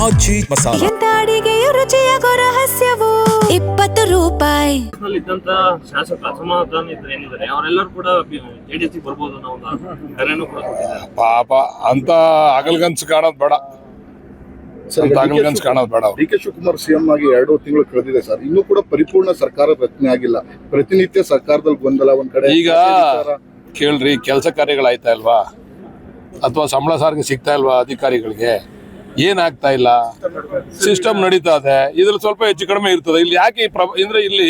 ಆಚಿ ಮಸಾಲ. ಎಂತ ಅಡಿಗೆಯ ರುಚಿಯಾಗೋ ರಹಸ್ಯವು 20 ರೂಪಾಯಿ. ಇದ್ದಂತ ಶಾಸಕ ಅಸಮಾಧಾನ ಏನಿದ್ದಾರೆ ಅವರೆಲ್ಲರೂ ಕೂಡ ಜೆಡಿಎಸ್ ಬರ್ಬೋದು ಅನ್ನೋ ಒಂದು ಕರೆನೂ ಕೂಡ ಕೊಟ್ಟಿದ್ದಾರೆ. ಪಾಪ ಅಂತ ಅಗಲ್ಗನ್ಸ್ ಕಾಣೋದು ಬೇಡ, ಅಗಲ್ಗನ್ಸ್ ಕಾಣೋದು ಬೇಡ. ಡಿ ಕೆ ಶಿವಕುಮಾರ್ ಸಿಎಂ ಆಗಿ 2 ತಿಂಗಳು ಕಳೆದಿದೆ ಸರ್, ಇನ್ನೂ ಕೂಡ ಪರಿಪೂರ್ಣ ಸರ್ಕಾರ ರಚನೆ ಆಗಿಲ್ಲ. ಪ್ರತಿನಿತ್ಯ ಸರ್ಕಾರದಲ್ಲಿ ಗೊಂದಲ ಒಂದ್ ಕಡೆ. ಈಗ ಕೇಳ್ರಿ, ಕೆಲಸ ಕಾರ್ಯಗಳಾಯ್ತಾ ಇಲ್ವಾ, ಅಥವಾ ಸಂಬಳ ಸಾರಿಗೆ ಸಿಗ್ತಾ ಇಲ್ವಾ ಅಧಿಕಾರಿಗಳಿಗೆ? ಏನಾಗ್ತಾ ಇಲ್ಲ, ಸಿಸ್ಟಮ್ ನಡೀತಾ ಇದೆ. ಇದ್ರಲ್ಲಿ ಸ್ವಲ್ಪ ಹೆಚ್ಚು ಕಡಿಮೆ ಇರ್ತದೆ. ಇಲ್ಲಿ ಯಾಕೆ ಅಂದ್ರೆ ಇಲ್ಲಿ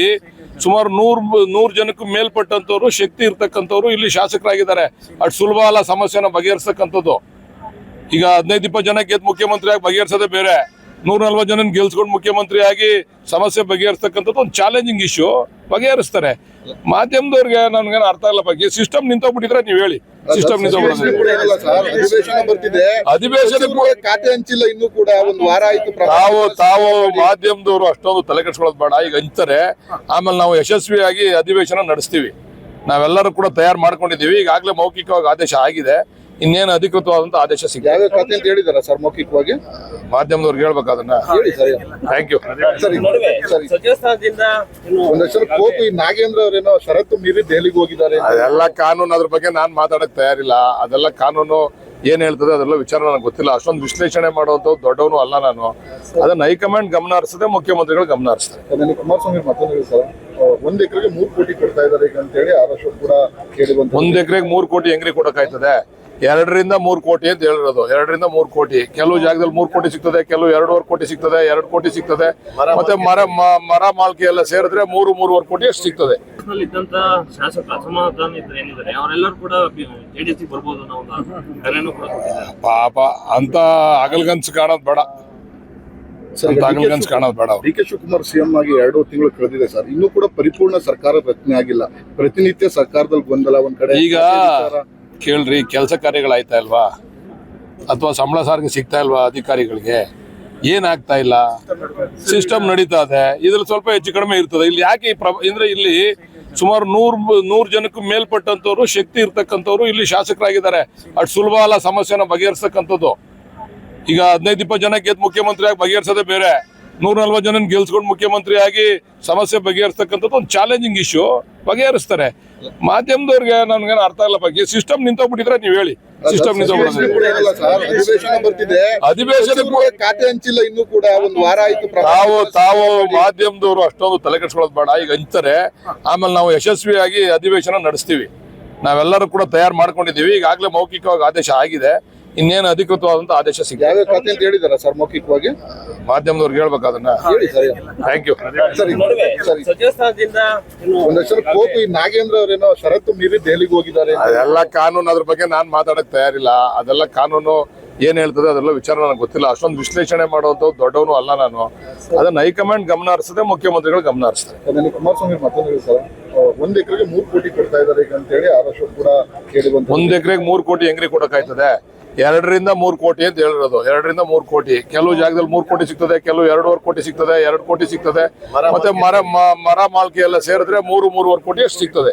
ಸುಮಾರು 100 ಜನಕ್ಕೂ ಮೇಲ್ಪಟ್ಟಂತವ್ರು, ಶಕ್ತಿ ಇರ್ತಕ್ಕಂಥವ್ರು ಇಲ್ಲಿ ಶಾಸಕರಾಗಿದ್ದಾರೆ. ಅಷ್ಟು ಸುಲಭ ಅಲ್ಲ ಸಮಸ್ಯೆನ ಬಗೆಹರಿಸ್ತಕ್ಕಂಥದ್ದು. ಈಗ 15-20 ಜನ ಗೆದ್ದು ಮುಖ್ಯಮಂತ್ರಿ ಆಗಿ ಬಗೆಹರಿಸೋದೇ ಬೇರೆ, 140 ಜನ ಗೆಲ್ಸ್ಕೊಂಡು ಮುಖ್ಯಮಂತ್ರಿ ಆಗಿ ಸಮಸ್ಯೆ ಬಗೆಹರಿಸ್ತಕ್ಕಂಥದ್ದು ಒಂದು ಚಾಲೆಂಜಿಂಗ್ ಇಶ್ಯೂ. ಬಗೆಹರಿಸ್ತಾರೆ. ಮಾಧ್ಯಮದವ್ರಿಗೆ ನನ್ಗೇನು ಅರ್ಥ ಇಲ್ಲ. ಬಗ್ಗೆ ಸಿಸ್ಟಮ್ ನಿಂತೋಗ್ಬಿಟ್ಟಿದ್ರೆ ನೀವು ಹೇಳಿ, ಸಿಸ್ಟಮ್ ನಿಂತೋಗ್ಬಿಟ್ಟಿದೆ. ಅಧಿವೇಶನ ಖಾತೆ ಹಂಚಿಲ್ಲ, ಇನ್ನೂ ಕೂಡ ಒಂದು ವಾರ ಆಯ್ತು. ತಾವು ಮಾಧ್ಯಮದವರು ಅಷ್ಟೊಂದು ತಲೆ ಕೆಡಿಸ್ಕೊಳ್ಳೋದು ಬೇಡ. ಈಗ ಹಂಚ್ತಾರೆ, ಆಮೇಲೆ ನಾವು ಯಶಸ್ವಿಯಾಗಿ ಅಧಿವೇಶನ ನಡೆಸ್ತೀವಿ. ನಾವೆಲ್ಲರೂ ಕೂಡ ತಯಾರು ಮಾಡ್ಕೊಂಡಿದ್ದೀವಿ. ಈಗಾಗಲೇ ಮೌಖಿಕವಾಗಿ ಆದೇಶ ಆಗಿದೆ, ಇನ್ನೇನು ಅಧಿಕೃತವಾದಂತ ಆದೇಶ ಸಿಗ್ತದೆ. ಖಾತೆ ಅಂತ ಹೇಳಿದಾರ ಸರ್ ಮೌಖಿಕವಾಗಿ? ಮಾಧ್ಯಮದವ್ರಿಗೆ ಹೇಳ್ಬೇಕು ಅದನ್ನ. Thank you. ಒಂದಷ್ಟು ಕೋಪಿ ನಾಗೇಂದ್ರ ಅವರೇನೋ ಷರತ್ತು ಮೀರಿ ದೆಹಲಿಗೆ ಹೋಗಿದ್ದಾರೆ. ಅದೆಲ್ಲ ಕಾನೂನು, ಅದ್ರ ಬಗ್ಗೆ ನಾನು ಮಾತಾಡಕ್ ತಯಾರಿಲ್ಲ. ಅದೆಲ್ಲ ಕಾನೂನು ಏನ್ ಹೇಳ್ತದೆ ಅದೆಲ್ಲ ವಿಚಾರ ನನಗೆ ಗೊತ್ತಿಲ್ಲ. ಅಷ್ಟೊಂದು ವಿಶ್ಲೇಷಣೆ ಮಾಡುವಂತ ದೊಡ್ಡವನು ಅಲ್ಲ ನಾನು. ಅದನ್ನ ಹೈಕಮಾಂಡ್ ಗಮನ ಹರಿಸದೆ, ಮುಖ್ಯಮಂತ್ರಿಗಳು ಗಮನ ಹರಿಸ್ತಾರೆ. ಕುಮಾರಸ್ವಾಮಿ ಮತ್ತೊಂದು ಸರ್, 1 ಎಕರೆಗೆ 3 ಕೋಟಿ ಕೊಡ್ತಾ ಇದ್ದಾರೆ ಈಗ ಅಂತ ಹೇಳಿ ಆರೋಪ ಕೂಡ ಕೇಳಿ ಬಂತು. 1 ಎಕರೆಗೆ 3 ಕೋಟಿ ಹೆಂಗ್ರಿ ಕೊಡಕ್ಕಾಯ್ತದೆ? 2ರಿಂದ 3 ಕೋಟಿ ಅಂತ ಹೇಳಿರೋದು. 2ರಿಂದ 3 ಕೋಟಿ. ಕೆಲವು ಜಾಗದಲ್ಲಿ 3 ಕೋಟಿ ಸಿಗ್ತದೆ, ಕೆಲವು 2.5 ಕೋಟಿ ಸಿಗ್ತದೆ, 2 ಕೋಟಿ ಸಿಗ್ತದೆ. ಮತ್ತೆ ಮರ ಮಾಲ್ಕೆ ಎಲ್ಲ ಸೇರಿದ್ರೆ 3-3.5 ಕೋಟಿ ಅಷ್ಟು ಸಿಗ್ತದೆ. ಇದ್ದಂತ ಶಾಸಕ ಅಸಮಾಧಾನ ಏನಿದ್ದಾರೆ ಅವರೆಲ್ಲರೂ ಕೂಡ ಜೆಡಿಎಸ್ ಬರ್ಬೋದು ಅನ್ನೋ ಒಂದು ಕರೆನೂ ಕೂಡ ಕೊಟ್ಟಿದ್ದಾರೆ. ಪಾಪ ಅಂತ ಅಗಲ್ಗನ್ಸ್ ಕಾಣೋದು ಬೇಡ, ಅಗಲ್ಗನ್ಸ್ ಕಾಣೋದು ಬೇಡ. ಡಿ ಕೆ ಶಿವಕುಮಾರ್ ಸಿಎಂ ಆಗಿ 2 ತಿಂಗಳು ಕಳೆದಿದೆ ಸರ್, ಇನ್ನೂ ಕೂಡ ಪರಿಪೂರ್ಣ ಸರ್ಕಾರ ರಚನೆ ಆಗಿಲ್ಲ. ಪ್ರತಿನಿತ್ಯ ಸರ್ಕಾರದಲ್ಲಿ ಗೊಂದಲ ಒಂದ್ ಕಡೆ. ಈಗ ಕೇಳ್ರಿ, ಕೆಲಸ ಕಾರ್ಯಗಳಾಯ್ತಾ ಇಲ್ವಾ, ಅಥವಾ ಸಂಬಳ ಸಾರಿಗೆ ಸಿಗ್ತಾ ಇಲ್ವಾ ಅಧಿಕಾರಿಗಳಿಗೆ? ಏನಾಗ್ತಾ ಇಲ್ಲ, ಸಿಸ್ಟಮ್ ನಡೀತಾ ಇದೆ. ಇದ್ರಲ್ಲಿ ಸ್ವಲ್ಪ ಹೆಚ್ಚು ಕಡಿಮೆ ಇರ್ತದೆ. ಇಲ್ಲಿ ಯಾಕೆ ಅಂದ್ರೆ ಇಲ್ಲಿ ಸುಮಾರು 100 ಜನಕ್ಕೂ ಮೇಲ್ಪಟ್ಟಂತವ್ರು, ಶಕ್ತಿ ಇರ್ತಕ್ಕಂಥವ್ರು ಇಲ್ಲಿ ಶಾಸಕರಾಗಿದ್ದಾರೆ. ಅಷ್ಟು ಸುಲಭ ಅಲ್ಲ ಸಮಸ್ಯೆನ ಬಗೆಹರಿಸ್ತಕ್ಕಂಥದ್ದು. ಈಗ 15-20 ಜನ ಗೆದ್ದು ಮುಖ್ಯಮಂತ್ರಿ ಆಗಿ ಬಗೆಹರಿಸೋದೇ ಬೇರೆ, 140 ಜನ ಗೆಲ್ಸ್ಕೊಂಡು ಮುಖ್ಯಮಂತ್ರಿ ಆಗಿ ಸಮಸ್ಯೆ ಬಗೆಹರಿಸ್ತಕ್ಕಂಥದ್ದು ಒಂದು ಚಾಲೆಂಜಿಂಗ್ ಇಶ್ಯೂ. ಬಗೆಹರಿಸ್ತಾರೆ. ಮಾಧ್ಯಮದವ್ರಿಗೆ ನನ್ಗೇನು ಅರ್ಥ ಇಲ್ಲ. ಬಗ್ಗೆ ಸಿಸ್ಟಮ್ ನಿಂತೋಗ್ಬಿಟ್ಟಿದ್ರೆ ನೀವು ಹೇಳಿ, ಸಿಸ್ಟಮ್ ನಿಂತೋಗ್ಬಿಟ್ಟಿದೆ. ಅಧಿವೇಶನ ಖಾತೆ ಹಂಚಿಲ್ಲ, ಇನ್ನೂ ಕೂಡ ಒಂದು ವಾರ ಆಯ್ತು. ತಾವು ಮಾಧ್ಯಮದವರು ಅಷ್ಟೊಂದು ತಲೆ ಕೆಡಿಸ್ಕೊಳ್ಳೋದು ಬೇಡ. ಈಗ ಹಂಚ್ತಾರೆ, ಆಮೇಲೆ ನಾವು ಯಶಸ್ವಿಯಾಗಿ ಅಧಿವೇಶನ ನಡೆಸ್ತೀವಿ. ನಾವೆಲ್ಲರೂ ಕೂಡ ತಯಾರು ಮಾಡ್ಕೊಂಡಿದ್ದೀವಿ. ಈಗಾಗಲೇ ಮೌಖಿಕವಾಗಿ ಆದೇಶ ಆಗಿದೆ, ಇನ್ನೇನು ಅಧಿಕೃತವಾದಂತ ಆದೇಶ ಸಿಗ್ತದೆ. ಖಾತೆ ಅಂತ ಹೇಳಿದಾರ ಸರ್ ಮೌಖಿಕವಾಗಿ? ಮಾಧ್ಯಮದವ್ರಿಗೆ ಹೇಳ್ಬೇಕು ಅದನ್ನ. Thank you. ಒಂದಷ್ಟು ಕೋಪಿ ನಾಗೇಂದ್ರ ಅವರೇನೋ ಷರತ್ತು ಮೀರಿ ದೆಹಲಿಗೆ ಹೋಗಿದ್ದಾರೆ. ಅದೆಲ್ಲ ಕಾನೂನು, ಅದ್ರ ಬಗ್ಗೆ ನಾನು ಮಾತಾಡಕ್ ತಯಾರಿಲ್ಲ. ಅದೆಲ್ಲ ಕಾನೂನು ಏನ್ ಹೇಳ್ತದೆ ಅದೆಲ್ಲ ವಿಚಾರ ನನಗೆ ಗೊತ್ತಿಲ್ಲ. ಅಷ್ಟೊಂದು ವಿಶ್ಲೇಷಣೆ ಮಾಡುವಂತ ದೊಡ್ಡವನು ಅಲ್ಲ ನಾನು. ಅದನ್ನ ಹೈಕಮಾಂಡ್ ಗಮನ ಹರಿಸದೆ, ಮುಖ್ಯಮಂತ್ರಿಗಳು ಗಮನ ಹರಿಸ್ತಾರೆ. ಕುಮಾರಸ್ವಾಮಿ ಮತ್ತೊಂದು ಸರ್, 1 ಎಕರೆಗೆ 3 ಕೋಟಿ ಕೊಡ್ತಾ ಇದ್ದಾರೆ ಈಗ ಅಂತ ಹೇಳಿ ಆರೋಪ ಕೂಡ ಕೇಳಿ ಬಂತು. 1 ಎಕರೆಗೆ 3 ಕೋಟಿ ಹೆಂಗ್ರಿ ಕೊಡಕ್ಕಾಯ್ತದೆ? 2ರಿಂದ 3 ಕೋಟಿ ಅಂತ ಹೇಳಿರೋದು. 2ರಿಂದ 3 ಕೋಟಿ. ಕೆಲವು ಜಾಗದಲ್ಲಿ 3 ಕೋಟಿ ಸಿಗ್ತದೆ, ಕೆಲವು 2.5 ಕೋಟಿ ಸಿಗ್ತದೆ, 2 ಕೋಟಿ ಸಿಗ್ತದೆ. ಮತ್ತೆ ಮರ ಮಾಲ್ಕೆ ಎಲ್ಲ ಸೇರಿದ್ರೆ 3-3.5 ಕೋಟಿ ಅಷ್ಟು ಸಿಗ್ತದೆ.